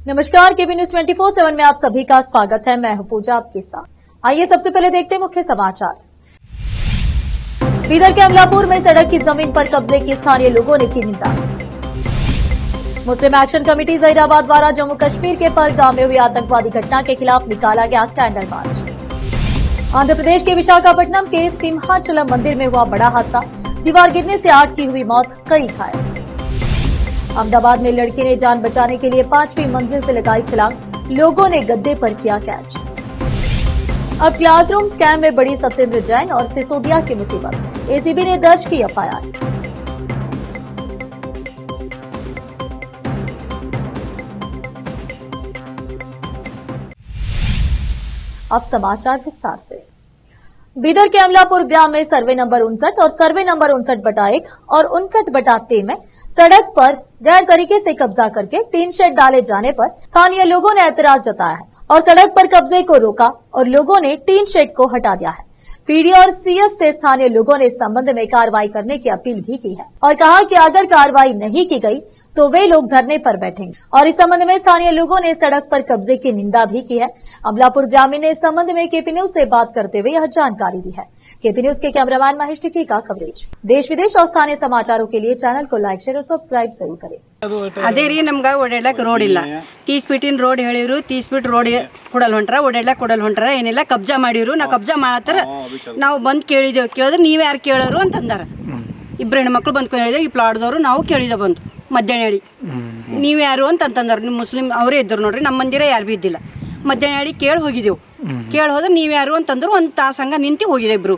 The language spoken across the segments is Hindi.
नमस्कार, केबी न्यूज 24/7 में आप सभी का स्वागत है। मैं हूं पूजा आपके साथ। आइए सबसे पहले देखते हैं मुख्य समाचार। बीदर के अमलापुर में सड़क की जमीन पर कब्जे की स्थानीय लोगों ने की निंदा। मुस्लिम एक्शन कमेटी जहीराबाद द्वारा जम्मू कश्मीर के पहलगाम में हुई आतंकवादी घटना के खिलाफ निकाला गया कैंडल मार्च। आंध्र प्रदेश के विशाखापट्टनम के सिंहाचलम मंदिर में हुआ बड़ा हादसा, दीवार गिरने से 8 की हुई मौत, कई घायल। अहमदाबाद में लड़के ने जान बचाने के लिए 5वीं मंजिल से लगाई छलांग, लोगों ने गद्दे पर किया कैच। अब क्लासरूम स्कैम में बड़ी सत्येंद्र जैन और सिसोदिया की मुसीबत, एसीबी ने दर्ज की एफआईआर। अब समाचार विस्तार से। बीदर के अमलापुर ग्राम में सर्वे नंबर 59 और सर्वे नंबर 59/1 और 59/3 में सड़क पर गैर तरीके से कब्जा करके टीन शेड डाले जाने पर स्थानीय लोगों ने ऐतराज जताया है और सड़क पर कब्जे को रोका और लोगों ने टीन शेड को हटा दिया है। पीडी और सीएस से स्थानीय लोगों ने इस संबंध में कार्रवाई करने की अपील भी की है और कहा कि अगर कार्रवाई नहीं की गई तो वे लोग धरने पर बैठेंगे और इस संबंध में स्थानीय लोगों ने सड़क पर कब्जे की निंदा भी की है। अमलापुर ग्रामीण ने इस संबंध में केपी न्यूज से बात करते हुए यह जानकारी दी है। केपी न्यूज के कैमरामैन महेश टिक्की का कवरेज। देश विदेश और स्थानीय समाचारों के लिए चैनल को लाइक, शेयर और सब्सक्राइब जरूर करें। ಅದೇ ರೀ ನಮ್ಗೆ ಓಡಾಡಕ್ಕೆ ರೋಡ್ ಇಲ್ಲ. 30 ಫೀಟಿನ ರೋಡ್ ಹೇಳಿದ್ರು, 30 ಫೀಟ್ ರೋಡ್ ಕೊಡಲ್ ಹೊಂಟ್ರ, ಕೊಡಲ್ ಹೊಂಟ್ರ, ಏನಿಲ್ಲ ಕಬ್ಜಾ ಮಾಡಿರು. ನಾವು ಕಬ್ಜಾ ಮಾಡತ್ತರ ನಾವು ಬಂದು ಕೇಳಿದೆವು. ಕೇಳಿದ್ರೆ ನೀವು ಯಾರು ಕೇಳೋರು ಅಂತಂದಾರ. ಇಬ್ಬರು ಹೆಣ್ಮಕ್ಳು ಬಂದು ಹೇಳಿದೆವು, ಈ ಪ್ಲಾಟ್ದವರು ನಾವು ಕೇಳಿದೆ ಬಂದು ಮಧ್ಯಾಹ್ನ ಹೇಳಿ ನೀವು ಯಾರು ಅಂತಂತಂದಾರ. ನಿಮ್ಮ ಮುಸ್ಲಿಂ ಅವರೇ ಇದ್ದರು ನೋಡ್ರಿ, ನಮ್ಮ ಮಂದಿರ ಯಾರು ಭೀ ಇದ್ದಿಲ್ಲ. ಮಧ್ಯಾಹ್ನ ಹೇಳಿ ಕೇಳಿ ಹೋಗಿದ್ದೆವು. ಕೇಳಿ ಹೋದ್ರೆ ನೀವು ಯಾರು ಅಂತಂದ್ರು. ಒಂದು ತಾಸಂಗ ನಿಂತು ಹೋಗಿದೆ ಇಬ್ರು.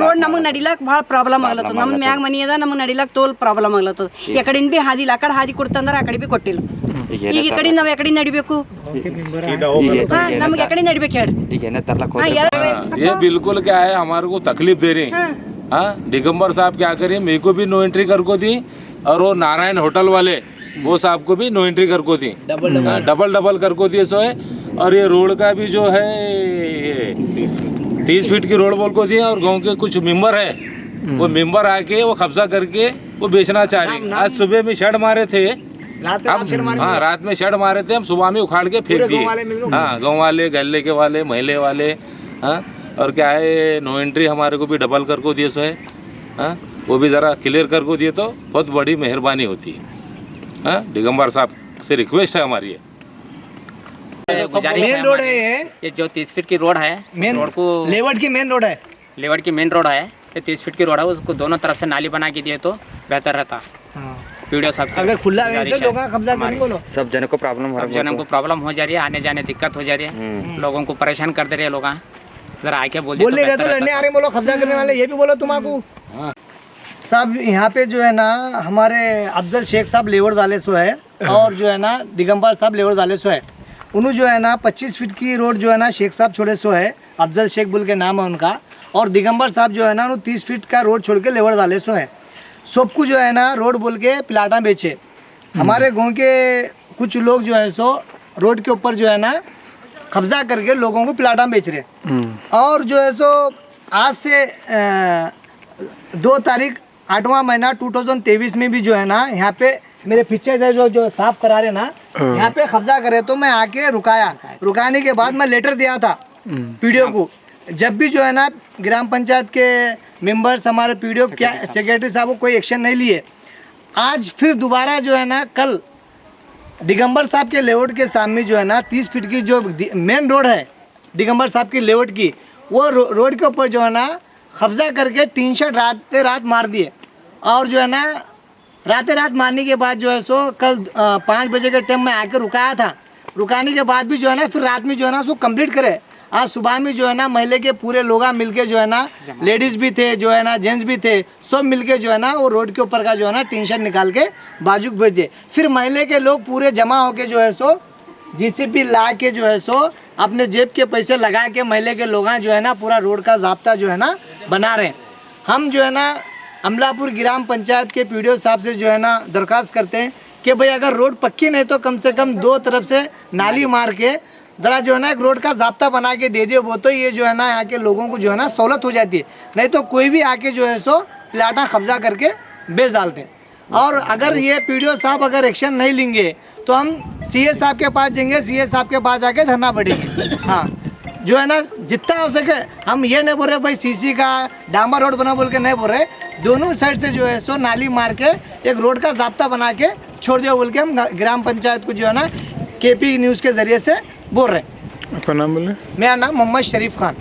ರೋಡ್ ನಮಗೆ ನಡಿಲಾಕ ಭಾಳ ಪ್ರಾಬ್ಲಮ್ ಆಗ್ಲತ್ತದ. ನಮ್ಮ ಮ್ಯಾಗ ಮನಿ ಅದ, ನಮಗೆ ನಡಿಲಾಕ ತೋಲ್ ಪ್ರಾಬ್ಲಮ್ ಆಗ್ಲತ್ತದ. ಎಕಡಿಂದ ಭೀ ಹಾದಿಲ್ಲ, ಆ ಕಡೆ ಹಾದಿ ಕೊಡ್ತಂದ್ರೆ ಆ ಕಡೆ ಭೀ ಕೊಟ್ಟಿಲ್ಲ. ಈಗ ಈ ಕಡೆ ನಾವು ಎಕಡೆ ನಡಿಬೇಕು, ನಮ್ಗೆ ಎಕಡೆ ನಡಿಬೇಕು ಹೇಳಿ. ये बिल्कुल क्या है, हमारे को तकलीफ दे रही है। हाँ, दिगंबर साहब क्या करिए, मेरे को भी नो एंट्री कर को दी और वो नारायण होटल वाले वो साहब को भी नो एंट्री कर को दी, डबल कर को दिए सो है। और ये रोड का भी जो है 30 फीट की रोड बोल को दिए और गांव के कुछ मेंबर है, वो मेंबर आके वो कब्जा करके वो बेचना चाह रहे। आज सुबह में शेड मारे थे, हाँ रात में शेड मारे थे, हम सुबह में उखाड़ के फेंक दिए। हाँ, गाँव वाले, गले के वाले, महल्ले वाले। हाँ, और क्या है, नो एंट्री हमारे को भी डबल कर को दिए सो है। हाँ, वो भी ज़रा क्लियर कर को दिए तो बहुत बड़ी मेहरबानी होती है। हाँ, दिगंबर साहब से रिक्वेस्ट है हमारी। मेन रोड है ये जो 30 फीट की रोड है, मेन रोड को लेवट की मेन रोड है, लेवट की मेन रोड है। ये 30 फीट की रोड है, उसको दोनों तरफ से नाली बना के दिए तो बेहतर रहता। वीडियो सब अगर खुला लोग कब्जा करेंगे, सब जनों को प्रॉब्लम हो जा रही है, आने जाने दिक्कत हो जा रही है, लोगों को परेशान कर दे रहे हैं लोग। जरा आके बोल रहे तो लड़ने आ रहे, बोलो कब्जा करने वाले, ये भी बोलो तुम्हारा साहब। यहाँ पे जो है ना हमारे अफजल शेख साहब लेवर डाले सो है और जो है ना दिगंबर साहब लेवर डाले सो है। उन्होंने जो है ना 25 फीट की रोड जो है ना शेख साहब छोड़े सो है, अफजल शेख बोल के नाम है उनका। और दिगंबर साहब जो है ना उन्होंने 30 फीट का रोड छोड़ के लेवर डाले सो है। सबको जो है ना रोड बोल के प्लाटा बेचे। हमारे गांव के कुछ लोग जो है सो रोड के ऊपर जो है ना कब्जा करके लोगों को प्लाटा बेच रहे। और जो है सो आज से 2 तारीख 8वां महीना 2023 में भी जो है ना यहाँ पे मेरे पीछे से जो साफ करा रहे ना, यहाँ पे कब्जा करे तो मैं आके रुकाया। रुकाने के बाद मैं लेटर दिया था पीडीओ को। जब भी जो है ना ग्राम पंचायत के मेंबर्स हमारे पीडीओ क्या सेक्रेटरी साहब को कोई एक्शन नहीं लिए। आज फिर दोबारा जो है ना कल दिगंबर साहब के लेआउट के सामने जो है ना 30 फीट की जो मेन रोड है दिगंबर साहब की लेआउट की, वो रोड के ऊपर जो है ना कब्जा करके टीन शेड रात मार दिए। और जो है ना रात मारने के बाद जो है सो कल 5 बजे के टाइम में आके रुकाया था। रुकाने के बाद भी जो है ना फिर रात में जो है ना उसको कंप्लीट करे। आज सुबह में जो है ना महल्ले के पूरे लोग मिलके जो है ना लेडीज भी थे, जो है ना जेंट्स भी थे, सब मिलके जो है ना वो रोड के ऊपर का जो है ना टीन शेड निकाल के बाजू भेज दिए। फिर महल्ले के लोग पूरे जमा होके जो है सो जीसीपी ला के जो है सो अपने जेब के पैसे लगा के महल्ले के लोग जो है ना पूरा रोड का जाब्ता जो है ना बना रहे हैं। हम जो है ना अमलापुर ग्राम पंचायत के पीडीओ साहब से जो है ना दरख्वास्त करते हैं कि भाई अगर रोड पक्की नहीं तो कम से कम 2 तरफ से नाली मार के जरा जो है ना एक रोड का जाब्ता बना के दे दिए, वो तो ये जो है ना यहाँ के लोगों को जो है ना सहूलत हो जाती है। नहीं तो कोई भी आके जो है सो प्लाटा कब्जा करके बेच डालते हैं। और अगर ये पीडीओ साहब अगर एक्शन नहीं लेंगे तो हम सीए साहब के पास जाएंगे, सीए साहब के पास जाके धरना पड़ेंगे। हाँ, जो है ना जितना हो सके हम ये नहीं बोल रहे भाई सीसी का डामर रोड बना बोल के नहीं बोल रहे, दोनों साइड से जो है सो नाली मार के एक रोड का जाब्ता बना के छोड़ दिया बोल के हम ग्राम पंचायत को जो है ना केपी न्यूज़ के जरिए से बोल रहे हैं। आपका नाम बोले? मेरा नाम मोहम्मद शरीफ खान।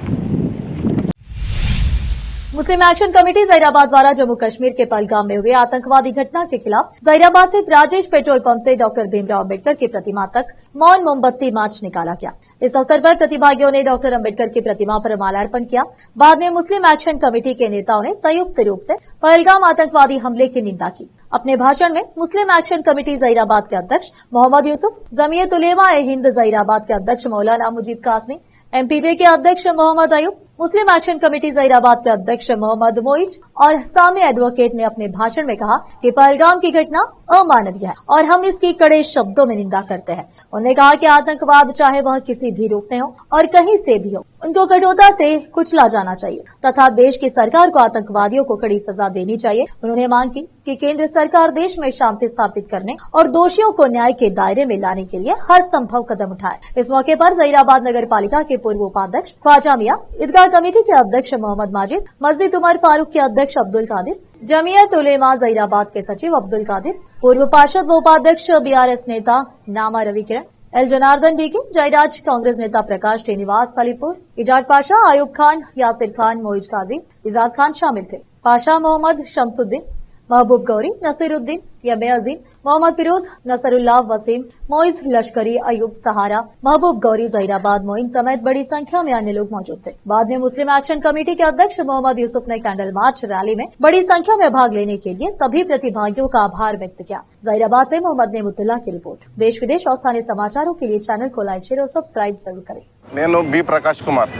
मुस्लिम एक्शन कमेटी जहीराबाद द्वारा जम्मू कश्मीर के पहलगाम में हुए आतंकवादी घटना के खिलाफ जहीराबाद स्थित राजेश पेट्रोल पंप से डॉक्टर भीमराव अम्बेडकर की प्रतिमा तक मौन मोमबत्ती मार्च निकाला गया। इस अवसर पर प्रतिभागियों ने डॉक्टर अम्बेडकर की प्रतिमा पर माल्यार्पण किया। बाद में मुस्लिम एक्शन कमेटी के नेताओं ने संयुक्त रूप से पहलगाम आतंकवादी हमले की निंदा की। अपने भाषण में मुस्लिम एक्शन कमेटी जहीराबाद के अध्यक्ष मोहम्मद यूसुफ, जमीयत उलेमा ए हिंद जहीराबाद के अध्यक्ष मौलाना मुजीब कासमी, एमपीजे के अध्यक्ष मोहम्मद अयूब, मुस्लिम एक्शन कमेटी जहीराबाद के अध्यक्ष मोहम्मद मोइज और सामी एडवोकेट ने अपने भाषण में कहा कि पहलगाम की घटना अमानवीय है और हम इसकी कड़े शब्दों में निंदा करते हैं। उन्होंने कहा कि आतंकवाद चाहे वह किसी भी रूप में हो और कहीं से भी हो, उनको कठोरता से कुचला जाना चाहिए तथा देश की सरकार को आतंकवादियों को कड़ी सजा देनी चाहिए। उन्होंने मांग की कि केंद्र सरकार देश में शांति स्थापित करने और दोषियों को न्याय के दायरे में लाने के लिए हर संभव कदम उठाए। इस मौके पर जहीराबाद नगर पालिका के पूर्व उपाध्यक्ष ख्वाजा मियां, ईदगाह कमेटी के अध्यक्ष मोहम्मद माजिद, मस्जिद उमर फारूक के अध्यक्ष अब्दुल कादिर, जमीयत उलेमा जहीराबाद के सचिव अब्दुल कादिर, पूर्व पार्षद व उपाध्यक्ष बीआरएस नेता नामा रविकिरण, एल जनार्दन डीके, जयराज कांग्रेस नेता प्रकाश श्रीनिवास सलीपुर, इजाज पाशा, आयुब खान, यासिर खान, मोइज काजी, इजाज खान शामिल थे। पाशा मोहम्मद शमसुद्दीन, महबूब गौरी, नसीरुद्दीन, यमे अजीम, मोहम्मद फिरोज, नसरुल्लाह वसीम, मोइज लश्करी, अयूब सहारा, महबूब गौरी, जहीराबाद मोइन समेत बड़ी संख्या में अन्य लोग मौजूद थे। बाद में मुस्लिम एक्शन कमेटी के अध्यक्ष मोहम्मद यूसुफ ने कैंडल मार्च रैली में बड़ी संख्या में भाग लेने के लिए सभी प्रतिभागियों का आभार व्यक्त किया। जहीराबाद से मोहम्मद नेमुतुल्लाह की रिपोर्ट। देश विदेश और स्थानीय समाचारों के लिए चैनल को लाइक, शेयर और सब्सक्राइब जरूर करें। నేను B Prakash Kumar,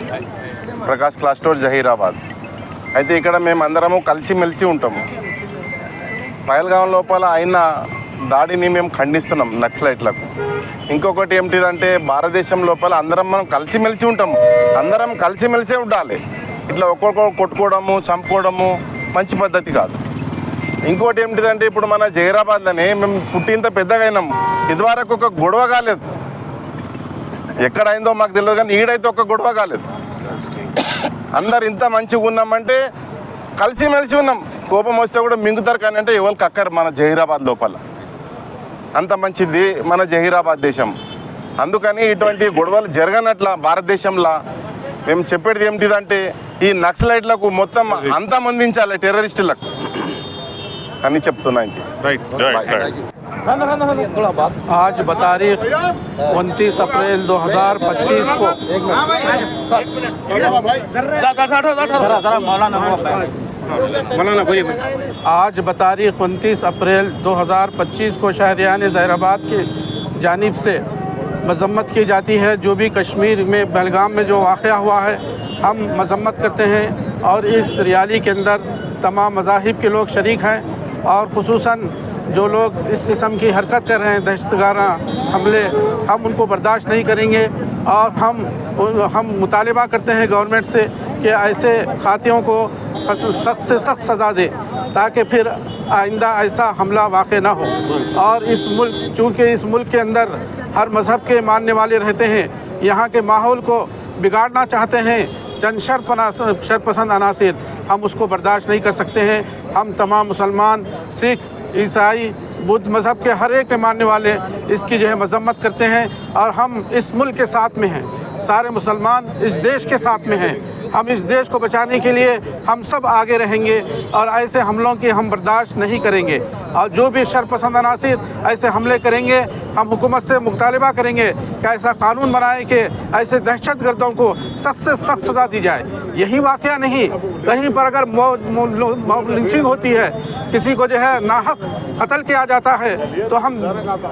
Prakash class store Zaheerabad. అయితే ఇక్కడ మేమందరము కలిసిమెలిసి ఉంటాము. పహల్గాం లోపల అయిన దాడిని మేము ఖండిస్తున్నాం నక్సలైట్లకు. ఇంకొకటి ఏమిటిదంటే భారతదేశం లోపల అందరం మనం కలిసిమెలిసి ఉంటాము, అందరం కలిసిమెలిసే ఉండాలి. ఇట్లా ఒక్కొక్కరు కొట్టుకోవడము, చంపుకోవడము మంచి పద్ధతి కాదు. ఇంకోటి ఏమిటిదంటే ఇప్పుడు మన జహీరాబాద్లోనే మేము పుట్టింత పెద్దగా అయినాం, ఇదివరకు ఒక గొడవ కాలేదు. ఎక్కడైందో మాకు తెలియదు కానీ ఈడైతే ఒక్క గొడవ కాలేదు. అందరు ఇంత మంచిగా ఉన్నామంటే కలిసిమెలిసి ఉన్నాం. కోపం వస్తే కూడా మింగుతారు కానీ అంటే ఎవరికి అక్కరు మన జహీరాబాద్ లోపల. అంత మంచిది మన జహీరాబాద్ దేశం. అందుకని ఇటువంటి గొడవలు జరగనట్ల భారతదేశంలో మేము చెప్పేది ఏమిటిదంటే ఈ నక్సలైట్లకు మొత్తం అంతమందించాలి, టెర్రరిస్టులకు అని చెప్తున్నా. आज बतारीख 29 अप्रैल 2025 को आज बतारीख 29 अप्रैल 2025 को शहरियान जहीराबाद की जानिब से मजम्मत की जाती है। जो भी कश्मीर में पहलगाम में जो वाक़या हुआ है हम मजम्मत करते हैं और इस रैली के अंदर तमाम मज़ाहिब के लोग शरीक हैं और ख़ुसूसन जो लोग इस किस्म की हरकत कर रहे हैं, दहशतगाराना हमले, हम उनको बर्दाश्त नहीं करेंगे और हम मुतालिबा करते हैं गवर्नमेंट से कि ऐसे खातियों को सख्त से सख्त सज़ा दे ताकि फिर आइंदा ऐसा हमला वाक़ ना हो। और इस मुल्क, चूँकि इस मुल्क के अंदर हर मज़हब के मानने वाले रहते हैं, यहाँ के माहौल को बिगाड़ना चाहते हैं चंद शरपसंद अनासिर, हम उसको बर्दाश्त नहीं कर सकते हैं। हम तमाम मुसलमान, सिख, ईसाई, बुद्ध मज़हब के हर एक के मानने वाले इसकी जो है मजम्मत करते हैं और हम इस मुल्क के साथ में हैं, सारे मुसलमान इस देश के साथ में हैं। हम इस देश को बचाने के लिए हम सब आगे रहेंगे और ऐसे हमलों की हम बर्दाश्त नहीं करेंगे और जो भी शरपसंद अनासिर ऐसे हमले करेंगे हम हुकूमत से मुतालिबा करेंगे कि ऐसा कानून बनाए कि ऐसे दहशतगर्दों को सख्त से सख्त सज़ा दी जाए। यही वाक़या नहीं, कहीं पर अगर लिंचिंग होती है, किसी को जो है नाहक कत्ल किया जाता है, तो हम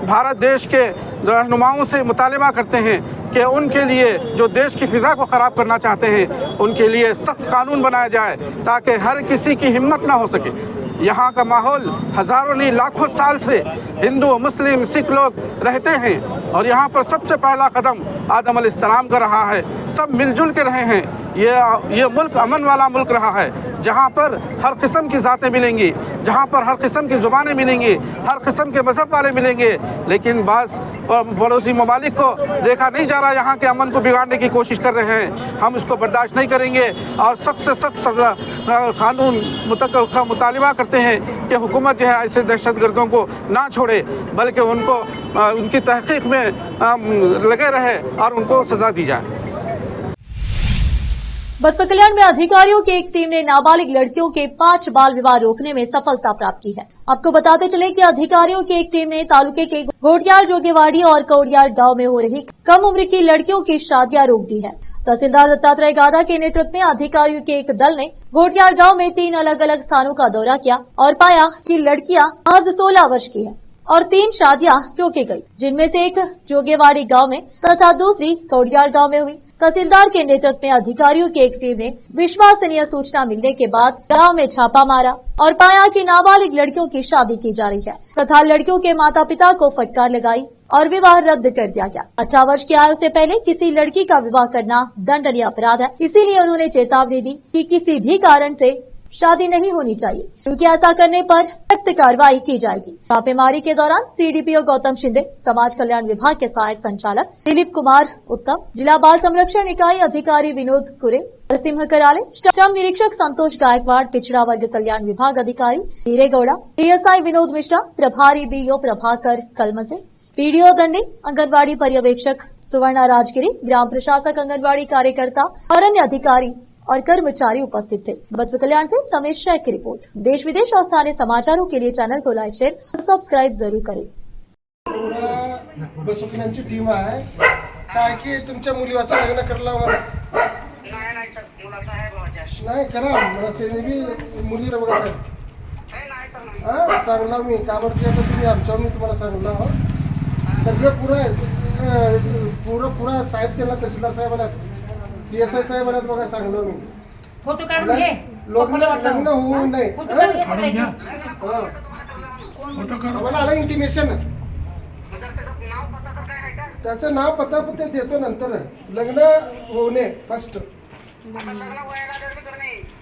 भारत देश के रहनुमाओं से मुतालिबा करते हैं कि उनके लिए जो देश की फ़िज़ा को ख़राब करना चाहते हैं उनके लिए सख्त कानून बनाया जाए ताकि हर किसी की हिम्मत ना हो सके। यहाँ का माहौल हज़ारों नहीं लाखों साल से हिंदू, मुस्लिम, सिख लोग रहते हैं और यहाँ पर सबसे पहला कदम आदम अलैहिस्सलाम का रहा है। सब मिलजुल के रहे हैं ये मुल्क अमन वाला मुल्क रहा है, जहाँ पर हर किस्म की ज़ातें मिलेंगी, जहाँ पर हर किस्म की ज़ुबानें मिलेंगी, हर किस्म के मज़हब वाले मिलेंगे। लेकिन बाज़ पड़ोसी ममालिक को देखा नहीं जा रहा, यहाँ के अमन को बिगाड़ने की कोशिश कर रहे हैं। हम इसको बर्दाश्त नहीं करेंगे और सख्त से सख्त सज़ा कानून का मुतालबा करते हैं कि हुकूमत जो है ऐसे दहशतगर्दों को ना छोड़े, बल्कि उनको उनकी तहक़ीक़ में लगे रहे और उनको सज़ा दी जाए। बसपा कल्याण में अधिकारियों की एक टीम ने नाबालिग लड़कियों के 5 बाल विवाह रोकने में सफलता प्राप्त की है। आपको बताते चले कि अधिकारियों की एक टीम ने तालुके के घोटियाल जोगेवाड़ी और कौड़ियाल गांव में हो रही कम उम्र की लड़कियों की शादियां रोक दी है। तहसीलदार दत्तात्रेय गादा के नेतृत्व में अधिकारियों के एक दल ने घोटियाल गाँव में 3 अलग अलग स्थानों का दौरा किया और पाया कि लड़कियां आज 16 वर्ष की है और 3 शादियां रोकी गई, जिनमें से एक जोगेवाड़ी गांव में तथा दूसरी कौड़ियाल गांव में हुई। तहसीलदार के नेतृत्व में अधिकारियों की एक टीम ने विश्वसनीय सूचना मिलने के बाद गांव में छापा मारा और पाया कि नाबालिग लड़कियों की शादी की जा रही है तथा लड़कियों के माता पिता को फटकार लगाई और विवाह रद्द कर दिया गया। 18 वर्ष की आयु से पहले किसी लड़की का विवाह करना दंडनीय अपराध है, इसीलिए उन्होंने चेतावनी दी कि किसी भी कारण से शादी नहीं होनी चाहिए, क्योंकि ऐसा करने पर सख्त कार्रवाई की जाएगी। छापेमारी के दौरान सीडीपीओ गौतम शिंदे, समाज कल्याण विभाग के सहायक संचालक दिलीप कुमार उत्तम, जिला बाल संरक्षण इकाई अधिकारी विनोद कुरे, नरसिंह कराले, श्रम निरीक्षक संतोष गायकवाड़, पिछड़ा वर्ग कल्याण विभाग अधिकारी हीरे गौड़ा, पीएसआई विनोद मिश्रा, प्रभारी बीओ प्रभाकर कलमसे, पीडीओ दंडी, आंगनबाड़ी पर्यवेक्षक सुवर्णा राजगिरी, ग्राम प्रशासक, आंगनबाड़ी कार्यकर्ता और अन्य अधिकारी और कर्मचारी उपस्थित थे। बसपा कल्याण से समेश शेख की रिपोर्ट। देश विदेश और स्थानीय समाचारों के लिए चैनल को लाइक, शेयर और सब्सक्राइब जरूर करें। बसपा कल्याणची टीम आहे काय की तुमच्या मुलीवाचं लग्न करला मला नाही करा मला ते बी मुलीला बघा हा सांगला मी कामावरती आता तुम्ही आमच्यावर मी तुम्हाला सांगला हो सगळं पुरा साहेब त्यांना तहसीलदार साहेबांना पीएसआय साहेबांना बघा सांगलो मी फोटो काढून घे लग्न होऊ नये आम्हाला आलं इंटिमेशन त्याचं नाव पत्ता देतो नंतर लग्न होणे फर्स्ट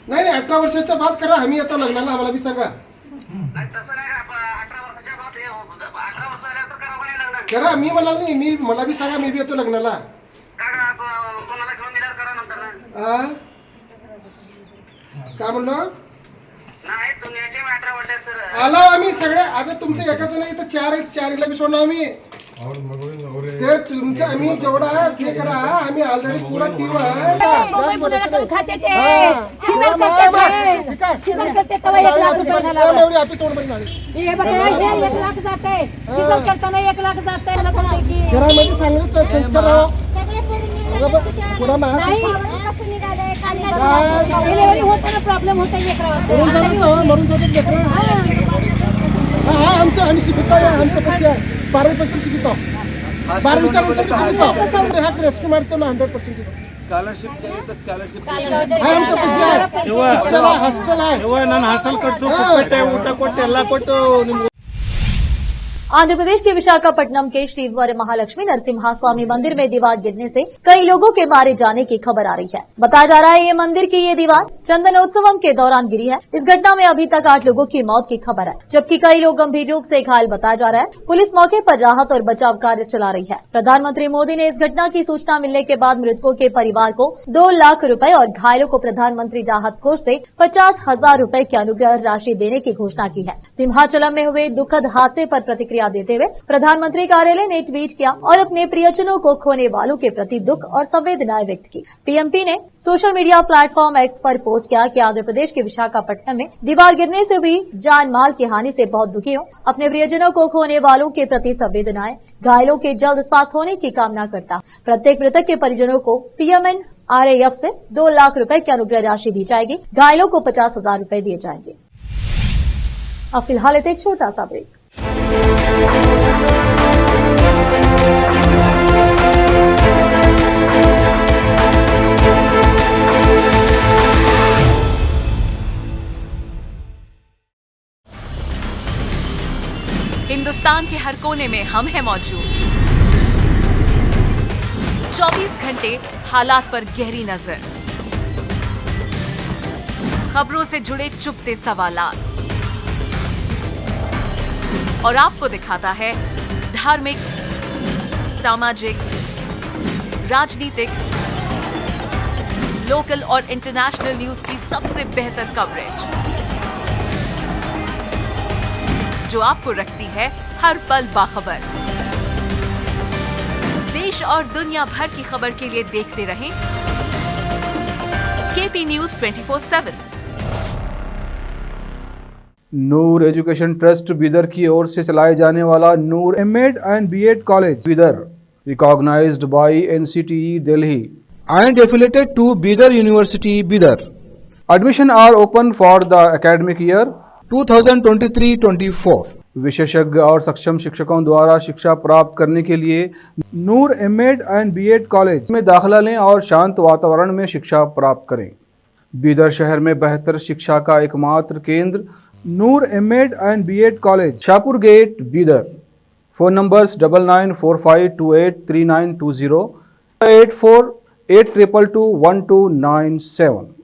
नाही 18 वर्षाच्या बाद करा आम्ही आता लग्नाला आम्हाला बी सांगा करा मी म्हणाल नाही मी मला बी सांगा मी बी येतो लग्नाला काय म्हणलो आला आम्ही सगळे आता तुमचं एकाच नाही तर 4 आहेत 4 बी सोडणार आम्ही ते तुमचं आम्ही जेवढा ते करा आम्ही ऑलरेडी पूरा टीम आहे घरामध्ये सांगितलं संस्कार प्रॉब्लेम होता मरून जातात हा आमचं आणि शिकतो आमचं पैसे आहे 12% शिकतो 12वीच्या नंतर शिकतो हा रेस्क्यू मारतो ना 100% स्कॉलरशिप आहे आमचं पैसे आहे शिक्षण आहे हॉस्टेल आहे ನಾನು ಹಾಸ್ಟೆಲ್ ಖರ್ಚು ಕೊಟ್ಟೆ ಊಟ ಕೊಟ್ಟೆ ಎಲ್ಲ ಕೊಟ್ಟು आंध्र प्रदेश के विशाखापट्टनम के श्री वर महालक्ष्मी नरसिम्हा स्वामी मंदिर में दीवार गिरने से कई लोगों के मारे जाने की खबर आ रही है। बताया जा रहा है ये मंदिर की ये दीवार चंदनोत्सवम के दौरान गिरी है। इस घटना में अभी तक 8 लोगों की मौत की खबर है, जबकि कई लोग गंभीर रूप से घायल बताया जा रहा है। पुलिस मौके पर राहत और बचाव कार्य चला रही है। प्रधानमंत्री मोदी ने इस घटना की सूचना मिलने के बाद मृतकों के परिवार को 2 लाख रुपए और घायलों को प्रधानमंत्री राहत कोष से 50,000 रुपए की अनुग्रह राशि देने की घोषणा की है। सिंहाचलम में हुए दुखद हादसे पर प्रतिक्रिया देते हुए प्रधानमंत्री कार्यालय ने ट्वीट किया और अपने प्रियजनों को खोने वालों के प्रति दुख और संवेदनाएं व्यक्त की। पीएमपी ने सोशल मीडिया प्लेटफॉर्म एक्स पर पोस्ट किया कि आंध्र प्रदेश के विशाखापट्टनम में दीवार गिरने से हुई जान माल की हानि से बहुत दुखी हूँ। अपने प्रियजनों को खोने वालों के प्रति संवेदनाएं, घायलों के जल्द स्वास्थ्य होने की कामना करता। प्रत्येक मृतक के परिजनों को PMNRAF से 2 लाख रुपए की अनुग्रह राशि दी जाएगी। घायलों को 50,000 रुपए दिए जाएंगे। अब फिलहाल एक छोटा सा ब्रेक। हिंदुस्तान के हर कोने में हम हैं मौजूद। 24 घंटे हालात पर गहरी नजर, खबरों से जुड़े चुपते सवालात और आपको दिखाता है धार्मिक, सामाजिक, राजनीतिक, लोकल और इंटरनेशनल न्यूज की सबसे बेहतर कवरेज जो आपको रखती है हर पल बाखबर। देश और दुनिया भर की खबर के लिए देखते रहें KP news 24/7। Noor education trust Bidar की ओर से चलाए जाने वाला Noor MEd and BEd college Bidar, recognised by NCTE Delhi and affiliated to Bidar University, Bidar. Admission are open for the academic year 2023-24. विशेषज्ञ और सक्षम शिक्षकों द्वारा शिक्षा प्राप्त करने के लिए नूर एमएड एंड बीएड कॉलेज में दाखिला लें और शांत वातावरण में शिक्षा प्राप्त करें। बीदर शहर में बेहतर शिक्षा का एकमात्र केंद्र Noor MEd and BEd college, Shahpur gate, Bidar. Phone numbers 9945283920, 8482221297।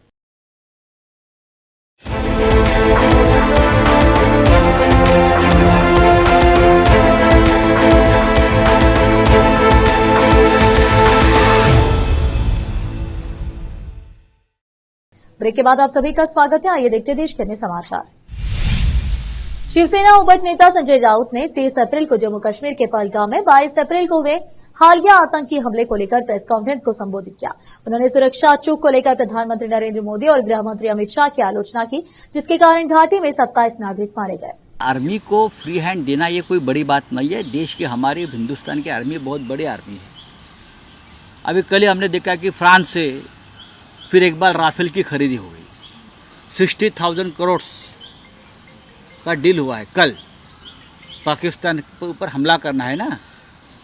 Break के बाद आप सभी का स्वागत है। आइए देखते हैं देश के अन्य समाचार। शिवसेना उप नेता संजय राउत ने 30 अप्रैल को जम्मू कश्मीर के पहलगाम में 22 अप्रैल को हुए हालिया आतंकी हमले को लेकर प्रेस कॉन्फ्रेंस को संबोधित किया। उन्होंने सुरक्षा चूक को लेकर प्रधानमंत्री नरेंद्र मोदी और गृह मंत्री अमित शाह की आलोचना की, जिसके कारण घाटी में 27 नागरिक मारे गए। आर्मी को फ्री हैंड देना ये कोई बड़ी बात नहीं है। देश के हमारे हिंदुस्तान की आर्मी बहुत बड़ी आर्मी है। अभी कल ही हमने देखा कि फ्रांस से फिर एक बार राफेल की खरीदी हो गई। 60,000 करोड़ का डील हुआ है। कल पाकिस्तान के ऊपर हमला करना है ना,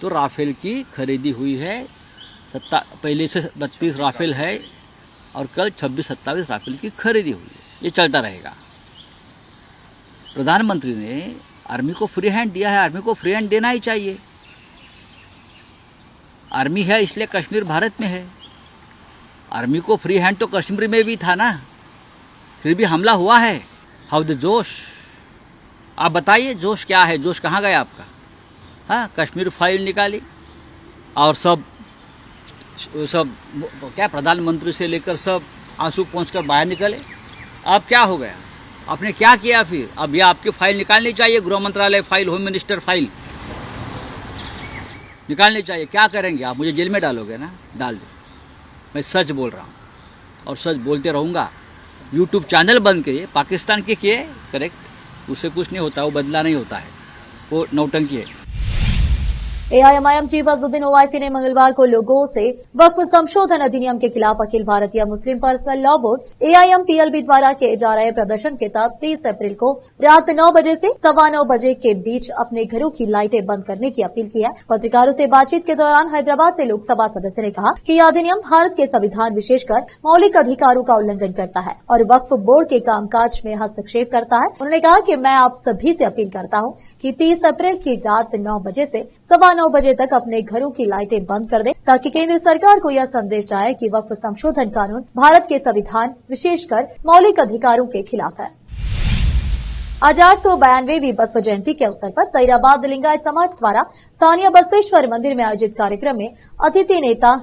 तो राफेल की खरीदी हुई है। पहले से 32 राफेल है और कल 26-27 राफेल की खरीदी हुई है। ये चलता रहेगा। प्रधानमंत्री ने आर्मी को फ्री हैंड दिया है, आर्मी को फ्री हैंड देना ही चाहिए। आर्मी है इसलिए कश्मीर भारत में है। आर्मी को फ्री हैंड तो कश्मीर में भी था ना, फिर भी हमला हुआ है। हाउ द जोश, आप बताइए जोश क्या है? जोश कहाँ गया आपका? हाँ, कश्मीर फाइल निकाली और सब क्या प्रधानमंत्री से लेकर सब आंसू पहुँचकर बाहर निकले। अब क्या हो गया? आपने क्या किया फिर? अब ये आपकी फाइल निकालनी चाहिए, गृह मंत्रालय फाइल, होम मिनिस्टर फाइल निकालनी चाहिए। क्या करेंगे आप? मुझे जेल में डालोगे ना? डाल दो। मैं सच बोल रहा हूँ और सच बोलते रहूँगा। यूट्यूब चैनल बंद करिए, पाकिस्तान के किए करेक्ट, उससे कुछ नहीं होता, वो बदला नहीं होता है, वो नौटंकी है। एआईएमआईएम चीफ असदुद्दीन ओवैसी ने मंगलवार को लोगों से वक्फ संशोधन अधिनियम के खिलाफ अखिल भारतीय मुस्लिम पर्सनल लॉ बोर्ड एआईएमपीएलबी द्वारा किए जा रहे प्रदर्शन के तहत 30 अप्रैल को रात 9 बजे से 9:15 बजे के बीच अपने घरों की लाइटें बंद करने की अपील की है। पत्रकारों से बातचीत के दौरान हैदराबाद से लोकसभा सदस्य ने कहा कि यह अधिनियम भारत के संविधान विशेषकर मौलिक अधिकारों का उल्लंघन करता है और वक्फ बोर्ड के कामकाज में हस्तक्षेप करता है। उन्होंने कहा कि मैं आप सभी से अपील करता हूं कि 30 अप्रैल की रात 9 बजे से 9:15 बजे तक अपने घरों की लाइटें बंद कर दें, ताकि केंद्र सरकार को यह संदेश जाए कि वक्फ संशोधन कानून भारत के संविधान विशेषकर मौलिक अधिकारों के खिलाफ है। आज 892वीं बसव जयंती के अवसर पर जहीराबाद लिंगायत समाज द्वारा स्थानीय बसवेश्वर मंदिर में आयोजित कार्यक्रम में अतिथि नेता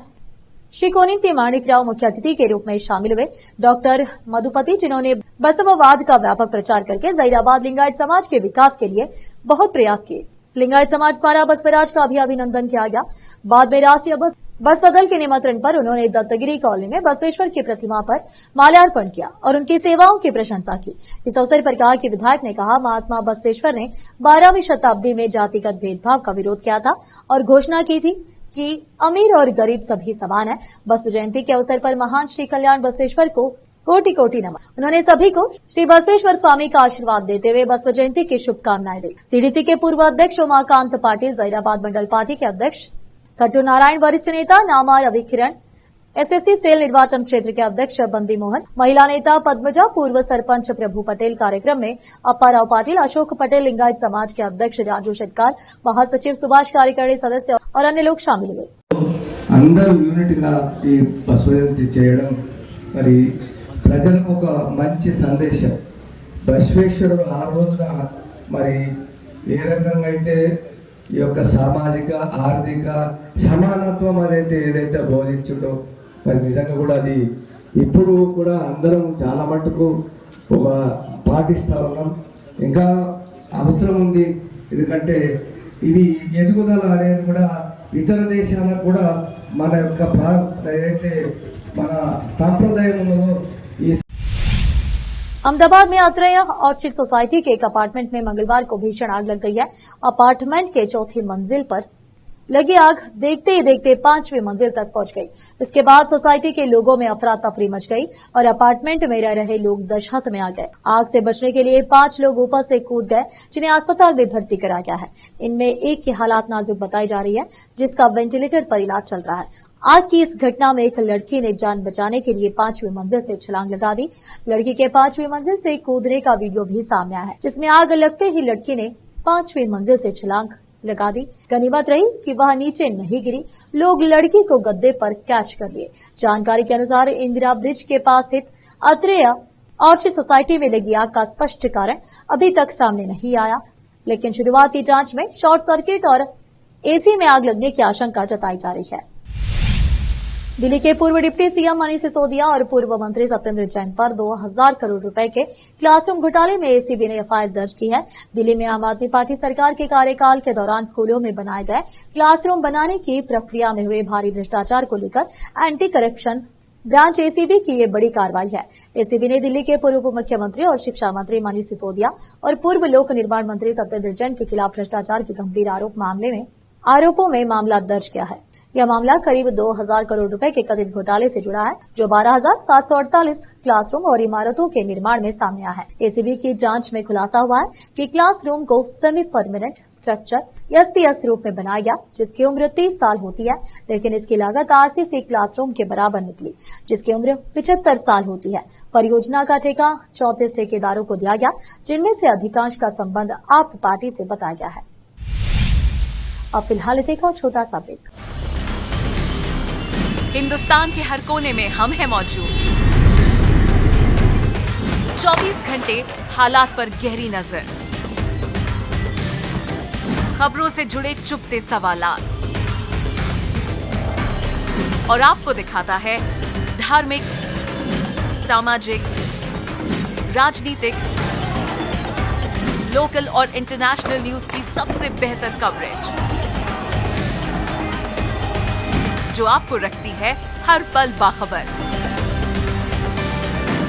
श्री कोनिंती माणिकराव मुख्य अतिथि के रूप में शामिल हुए। डॉक्टर मधुपति, जिन्होंने बसववाद का व्यापक प्रचार करके जहीराबाद लिंगायत समाज के विकास के लिए बहुत प्रयास किए। लिंगायत समाज द्वारा बसवराज का भी अभिनंदन किया गया। बाद में राष्ट्रीय बसपा दल के निमंत्रण पर उन्होंने दत्तगिरी कॉलोनी में बसवेश्वर की प्रतिमा पर माल्यार्पण किया और उनकी सेवाओं की प्रशंसा की। इस अवसर पर कहा कि विधायक ने कहा, महात्मा बसवेश्वर ने 12वीं शताब्दी में जातिगत भेदभाव का विरोध किया था और घोषणा की थी कि अमीर और गरीब सभी समान है। बसव जयंती के अवसर पर महान श्री कल्याण बसवेश्वर को कोटि कोटि नमन। उन्होंने सभी को श्री बसवेश्वर स्वामी का आशीर्वाद देते हुए बसव जयंती की शुभकामनाएं दी। सीडीसी के पूर्व अध्यक्ष उमाकांत पाटिल, जहीराबाद मंडल पार्टी के अध्यक्ष खट्टू नारायण, वरिष्ठ नेता नामा रविकिरण, एसएससी सेल निर्वाचन क्षेत्र के अध्यक्ष बंदी मोहन, महिला नेता पद्मजा, पूर्व सरपंच प्रभु पटेल, कार्यक्रम में अप्पाराव पाटिल, अशोक पटेल, लिंगायत समाज के अध्यक्ष राजू शेट्कार, महासचिव सुभाष कार्यकारिणी सदस्य और अन्य लोग शामिल हुए। ప్రజలకు ఒక మంచి సందేశం. బసవేశ్వరుడు ఆ రోజున మరి ఏ రకంగా అయితే ఈ యొక్క సామాజిక ఆర్థిక సమానత్వం అదైతే ఏదైతే బోధించుడో మరి నిజంగా కూడా అది ఇప్పుడు కూడా అందరం చాలా మటుకు ఒక పాటిస్తూ ఉన్నాం. ఇంకా అవసరం ఉంది, ఎందుకంటే ఇది ఎదుగుదల అనేది కూడా ఇతర దేశాలకు కూడా మన యొక్క ఏదైతే మన సాంప్రదాయం ఉన్నదో ఈ अहमदाबाद में अत्रेया ऑर्चिड सोसाइटी के एक अपार्टमेंट में मंगलवार को भीषण आग लग गई है। अपार्टमेंट के चौथी मंजिल पर लगी आग देखते ही देखते 5वीं मंजिल तक पहुंच गई। इसके बाद सोसाइटी के लोगों में अफरा तफरी मच गई और अपार्टमेंट में रह रहे लोग दशहत में आ गए। आग से बचने के लिए 5 लोग ऊपर से कूद गए, जिन्हें अस्पताल में भर्ती कराया गया है। इनमें एक की हालात नाजुक बताई जा रही है, जिसका वेंटिलेटर पर इलाज चल रहा है। आग की इस घटना में एक लड़की ने जान बचाने के लिए 5वीं मंजिल से छलांग लगा दी। लड़की के 5वीं मंजिल से कूदने का वीडियो भी सामने आया है, जिसमें आग लगते ही लड़की ने 5वीं मंजिल से छलांग लगा दी। गनीमत रही कि वह नीचे नहीं गिरी। लोग लड़की को गद्दे पर कैच कर लिए। जानकारी के अनुसार इंदिरा ब्रिज के पास स्थित अत्रेया ऑर्चिड सोसाइटी में लगी आग का स्पष्ट कारण अभी तक सामने नहीं आया, लेकिन शुरुआती जांच में शॉर्ट सर्किट और एसी में आग लगने की आशंका जताई जा रही है। दिल्ली के पूर्व डिप्टी सीएम मनीष सिसोदिया और पूर्व मंत्री सत्येंद्र जैन पर 2000 करोड़ रुपए के क्लासरूम घोटाले में एसीबी ने एफआईआर दर्ज की है। दिल्ली में आम आदमी पार्टी सरकार के कार्यकाल के दौरान स्कूलों में बनाए गए क्लासरूम बनाने की प्रक्रिया में हुए भारी भ्रष्टाचार को लेकर एंटी करप्शन ब्रांच एसीबी की ये बड़ी कार्रवाई है। एसीबी ने दिल्ली के पूर्व मुख्यमंत्री और शिक्षा मंत्री मनीष सिसोदिया और पूर्व लोक निर्माण मंत्री सत्येंद्र जैन के खिलाफ भ्रष्टाचार के गंभीर आरोपों में मामला दर्ज किया है। यह मामला करीब 2000 करोड़ रुपए के कथित घोटाले से जुड़ा है, जो 12,748 क्लासरूम और इमारतों के निर्माण में सामने आया है। एसीबी की जांच में खुलासा हुआ है कि क्लासरूम को सेमी परमानेंट स्ट्रक्चर एसपीएस रूप में बनाया गया, जिसकी उम्र 30 साल होती है, लेकिन इसकी लागत आरसीसी क्लासरूम के बराबर निकली, जिसकी उम्र 75 साल होती है। परियोजना का ठेका 34 ठेकेदारों को दिया गया, जिनमें से अधिकांश का संबंध आप पार्टी से बताया गया है। अब फिलहाल देखो छोटा सा ब्रेक। हिंदुस्तान के हर कोने में हम हैं मौजूद। 24 घंटे हालात पर गहरी नजर, खबरों से जुड़े चुपते सवालात और आपको दिखाता है धार्मिक, सामाजिक, राजनीतिक, लोकल और इंटरनेशनल न्यूज की सबसे बेहतर कवरेज, जो आपको रखती है हर पल बाखबर।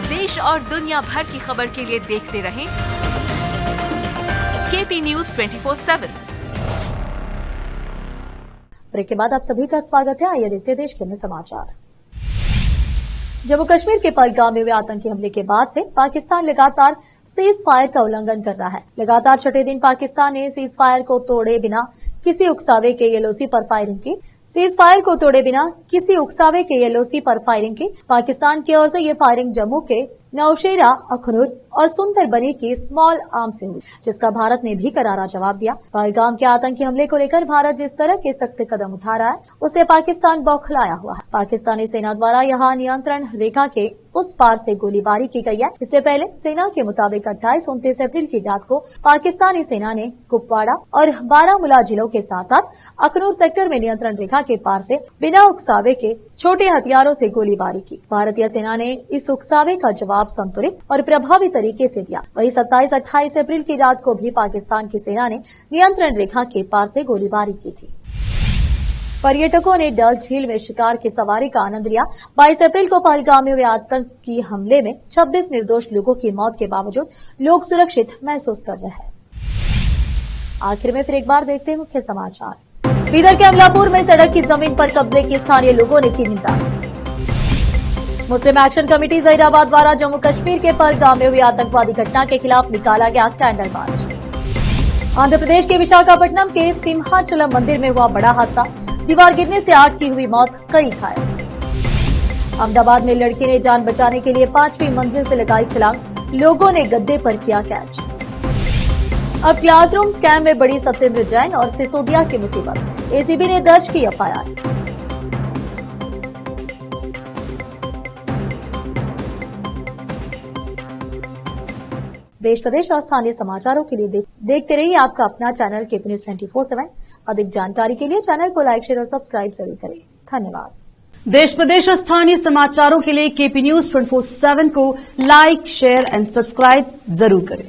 देश और दुनिया भर की खबर के लिए देखते रहें केपी न्यूज 24/7। ब्रेक के बाद आप सभी का स्वागत है। आइए देखते देश के अन्य समाचार। जम्मू कश्मीर के पहलगाम में हुए आतंकी हमले के बाद से पाकिस्तान लगातार सीज फायर का उल्लंघन कर रहा है। लगातार छठे दिन पाकिस्तान ने सीज फायर को तोड़े बिना किसी उकसावे के एलओसी पर फायरिंग की। पाकिस्तान की ओर से ये फायरिंग जम्मू के नौशेरा, अखनूर और सुंदरबनी की स्मॉल आर्म से हुई, जिसका भारत ने भी करारा जवाब दिया। पहलगाम के आतंकी हमले को लेकर भारत जिस तरह के सख्त कदम उठा रहा है, उसे पाकिस्तान बौखलाया हुआ है। पाकिस्तानी सेना द्वारा यहाँ नियंत्रण रेखा के उस पार से गोलीबारी की गई है। इससे पहले सेना के मुताबिक 28-29 अप्रैल की रात को पाकिस्तानी सेना ने कुपवाड़ा और बारामूला जिलों के साथ साथ अखनूर सेक्टर में नियंत्रण रेखा के पार से बिना उकसावे के छोटे हथियारों से गोलीबारी की। भारतीय सेना ने इस उकसावे का जवाब संतुलित और प्रभावी तरीके से दिया। वहीं 27-28 अप्रैल की रात को भी पाकिस्तान की सेना ने नियंत्रण रेखा के पार से गोलीबारी की थी। पर्यटकों ने डल झील में शिकार की सवारी का आनंद लिया। 22 अप्रैल को पहलगाम में हुए आतंकी हमले में 26 निर्दोष लोगों की मौत के बावजूद लोग सुरक्षित महसूस कर रहे हैं। आखिर में फिर एक बार देखते हैं मुख्य समाचार। बीदर के अमलापुर में सड़क की जमीन पर कब्जे की स्थानीय लोगों ने की निंदा। मुस्लिम एक्शन कमेटी जहीराबाद द्वारा जम्मू कश्मीर के पहलगाम में हुई आतंकवादी घटना के खिलाफ निकाला गया कैंडल मार्च। आंध्र प्रदेश के विशाखापट्टनम के सिंहाचलम मंदिर में हुआ बड़ा हादसा। दीवार गिरने से 8 की हुई मौत, कई घायल। अहमदाबाद में लड़की ने जान बचाने के लिए 5वीं मंजिल से लगाई छलांग, लोगों ने गद्दे पर किया कैच। अब क्लासरूम स्कैम में बड़ी सत्येंद्र जैन और सिसोदिया की मुसीबत, एसीबी ने दर्ज की एफआईआर। देश प्रदेश और स्थानीय समाचारों के लिए देखते रहिए आपका अपना चैनल केपी न्यूज 24/7। अधिक जानकारी के लिए चैनल को लाइक, शेयर और सब्सक्राइब जरूर करें। धन्यवाद। देश प्रदेश और स्थानीय समाचारों के लिए केपी न्यूज 24/7 को लाइक, शेयर एंड सब्सक्राइब जरूर करें।